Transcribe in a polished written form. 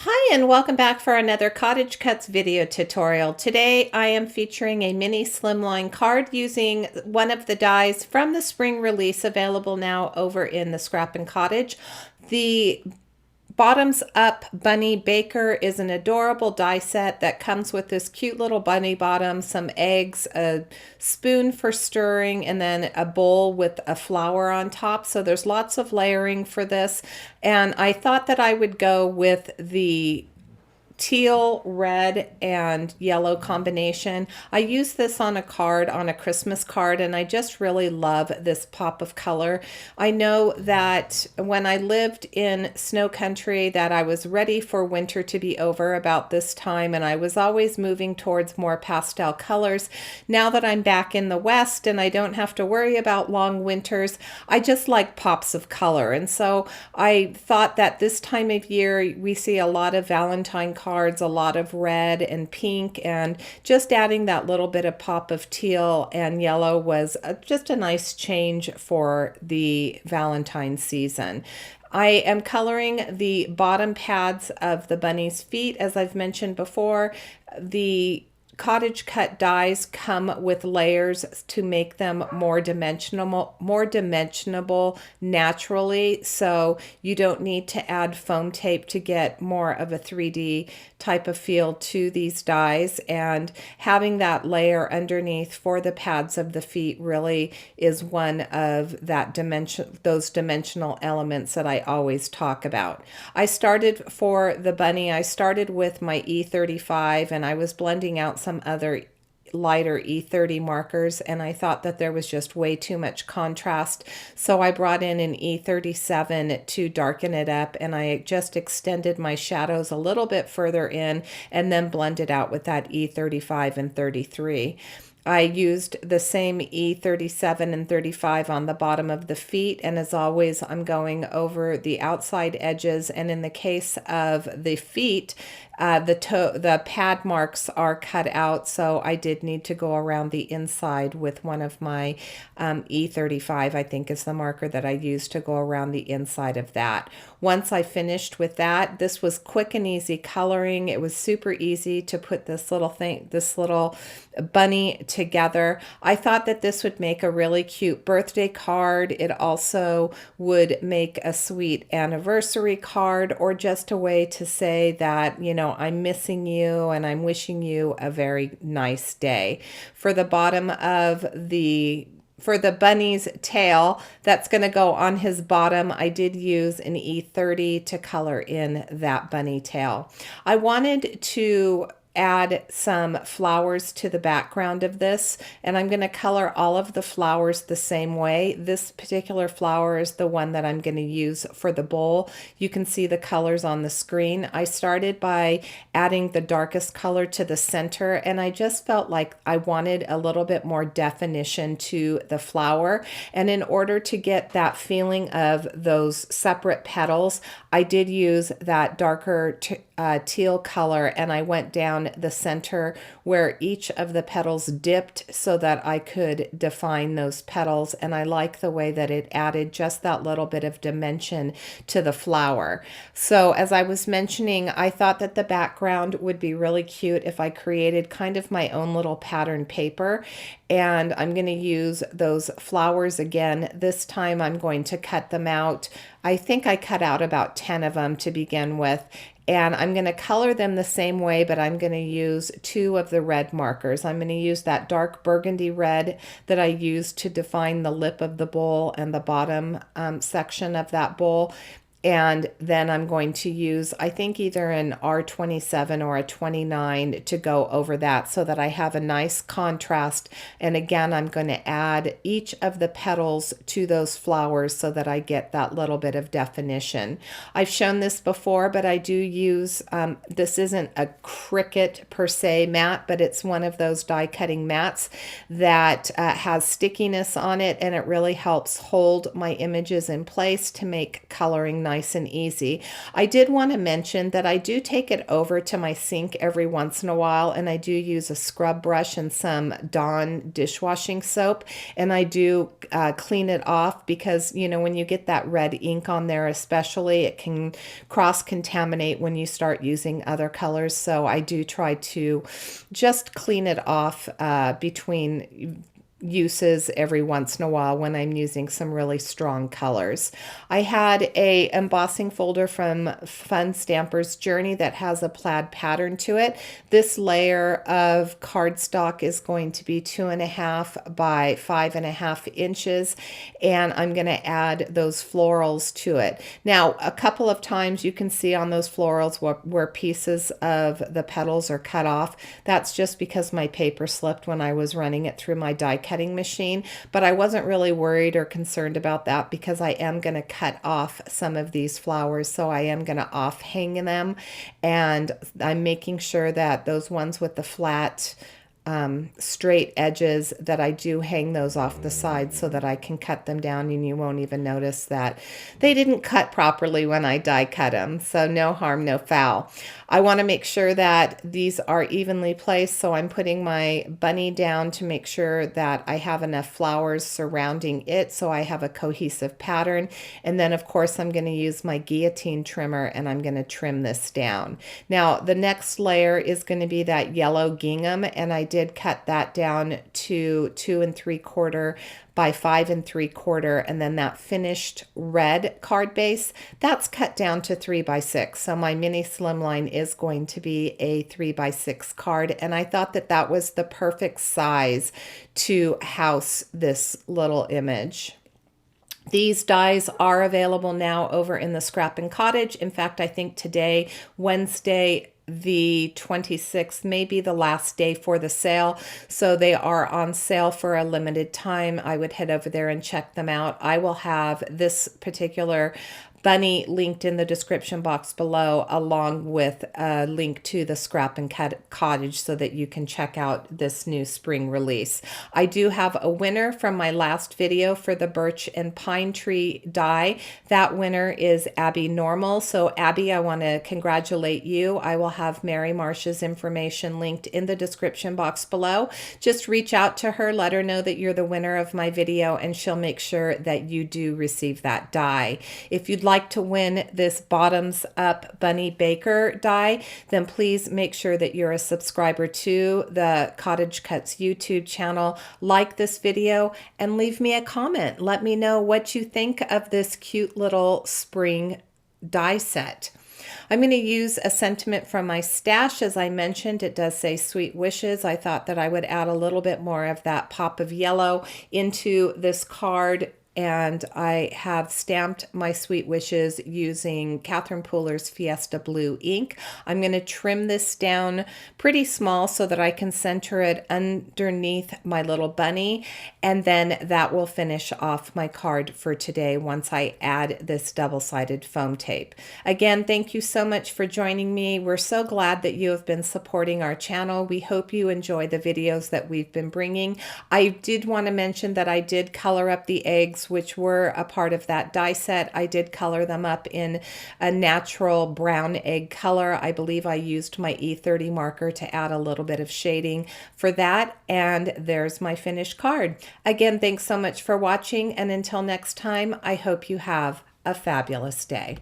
Hi and welcome back for another CottageCutz video tutorial. Today I am featuring a mini slimline card using one of the dies from the spring release available now over in the Scrap and Cottage. The Bottoms Up Bunny Baker is an adorable die set that comes with this cute little bunny bottom, some eggs, a spoon for stirring, and then a bowl with a flower on top. So there's lots of layering for this. And I thought that I would go with the teal, red, and yellow combination. I used this on a card, on a Christmas card, and I just really love this pop of color. I know that when I lived in snow country that I was ready for winter to be over about this time, and I was always moving towards more pastel colors. Now that I'm back in the West and I don't have to worry about long winters, I just like pops of color. And so I thought that this time of year we see a lot of Valentine cards, a lot of red and pink, and just adding that little bit of pop of teal and yellow was just a nice change for the Valentine season. I am coloring the bottom pads of the bunny's feet. As I've mentioned before, the Cottage cut dies come with layers to make them more dimensionable naturally, so you don't need to add foam tape to get more of a 3D type of feel to these dies. And having that layer underneath for the pads of the feet really is one of those dimensional elements that I always talk about. I started for the bunny, I started with my E35 and I was blending out some other lighter E30 markers, and I thought that there was just way too much contrast, so I brought in an E37 to darken it up, and I just extended my shadows a little bit further in and then blended out with that E35 and 33. I used the same E37 and 35 on the bottom of the feet, and as always I'm going over the outside edges, and in the case of the feet, the pad marks are cut out, so I did need to go around the inside with one of my E35, I think is the marker that I used to go around the inside of that. Once I finished with that, this was quick and easy coloring. It was super easy to put this little bunny together. I thought that this would make a really cute birthday card. It also would make a sweet anniversary card, or just a way to say that, you know, I'm missing you and I'm wishing you a very nice day. For the bottom of for the bunny's tail that's going to go on his bottom, I did use an E30 to color in that bunny tail. I wanted to add some flowers to the background of this, and I'm going to color all of the flowers the same way. This particular flower is the one that I'm going to use for the bowl. You can see the colors on the screen. I started by adding the darkest color to the center, and I just felt like I wanted a little bit more definition to the flower, and in order to get that feeling of those separate petals, I did use that darker teal color, and I went down the center where each of the petals dipped so that I could define those petals, and I like the way that it added just that little bit of dimension to the flower. So as I was mentioning, I thought that the background would be really cute if I created kind of my own little pattern paper, and I'm going to use those flowers again. This time I'm going to cut them out. I think I cut out about 10 of them to begin with, and I'm going to color them the same way, but I'm going to use 2 of the red markers. I'm going to use that dark burgundy red that I used to define the lip of the bowl and the bottom section of that bowl. And then I'm going to use, I think, either an R27 or a 29 to go over that so that I have a nice contrast. And again, I'm going to add each of the petals to those flowers so that I get that little bit of definition. I've shown this before, but I do use, this isn't a Cricut per se mat, but it's one of those die cutting mats that has stickiness on it, and it really helps hold my images in place to make coloring nice and easy. I did want to mention that I do take it over to my sink every once in a while, and I do use a scrub brush and some Dawn dishwashing soap, and I do clean it off because, you know, when you get that red ink on there especially, it can cross-contaminate when you start using other colors. So I do try to just clean it off between uses every once in a while when I'm using some really strong colors. I had a embossing folder from Fun Stamper's Journey that has a plaid pattern to it. This layer of cardstock is going to be 2.5 by 5.5 inches, and I'm going to add those florals to it. Now, a couple of times you can see on those florals where pieces of the petals are cut off. That's just because my paper slipped when I was running it through my die cutting machine, but I wasn't really worried or concerned about that because I am going to cut off some of these flowers, so I am going to off hang them, and I'm making sure that those ones with the flat straight edges, that I do hang those off the side so that I can cut them down, and you won't even notice that they didn't cut properly when I die cut them. So no harm, no foul. I want to make sure that these are evenly placed, so I'm putting my bunny down to make sure that I have enough flowers surrounding it so I have a cohesive pattern. And then of course I'm going to use my guillotine trimmer and I'm going to trim this down. Now the next layer is going to be that yellow gingham, and I did cut that down to 2 3/4 by 5 3/4, and then that finished red card base, that's cut down to 3 by 6. So my mini Slimline is going to be a 3 by 6 card, and I thought that that was the perfect size to house this little image. These dies are available now over in the Scrap and Cottage. In fact, I think today, Wednesday, the 26th may be the last day for the sale, so they are on sale for a limited time. I would head over there and check them out. I will have this particular bunny linked in the description box below, along with a link to the Scrap and Cottage so that you can check out this new spring release. I do have a winner from my last video for the Birch and Pine tree die. That winner is Abby Normal. So Abby, I want to congratulate you. I will have Mary Marsh's information linked in the description box below. Just reach out to her, let her know that you're the winner of my video, and she'll make sure that you do receive that die. If you'd like to win this bottoms up bunny baker die, then please make sure that you're a subscriber to the CottageCutz YouTube channel, like this video, and leave me a comment. Let me know what you think of this cute little spring die set. I'm going to use a sentiment from my stash. As I mentioned, it does say sweet wishes. I thought that I would add a little bit more of that pop of yellow into this card, and I have stamped my sweet wishes using Catherine Pooler's Fiesta Blue ink. I'm going to trim this down pretty small so that I can center it underneath my little bunny, and then that will finish off my card for today once I add this double-sided foam tape. Again, thank you so much for joining me. We're so glad that you have been supporting our channel. We hope you enjoy the videos that we've been bringing. I did want to mention that I did color up the eggs, which were a part of that die set. I did color them up in a natural brown egg color. I believe I used my E30 marker to add a little bit of shading for that. And there's my finished card. Again, thanks so much for watching. And until next time, I hope you have a fabulous day.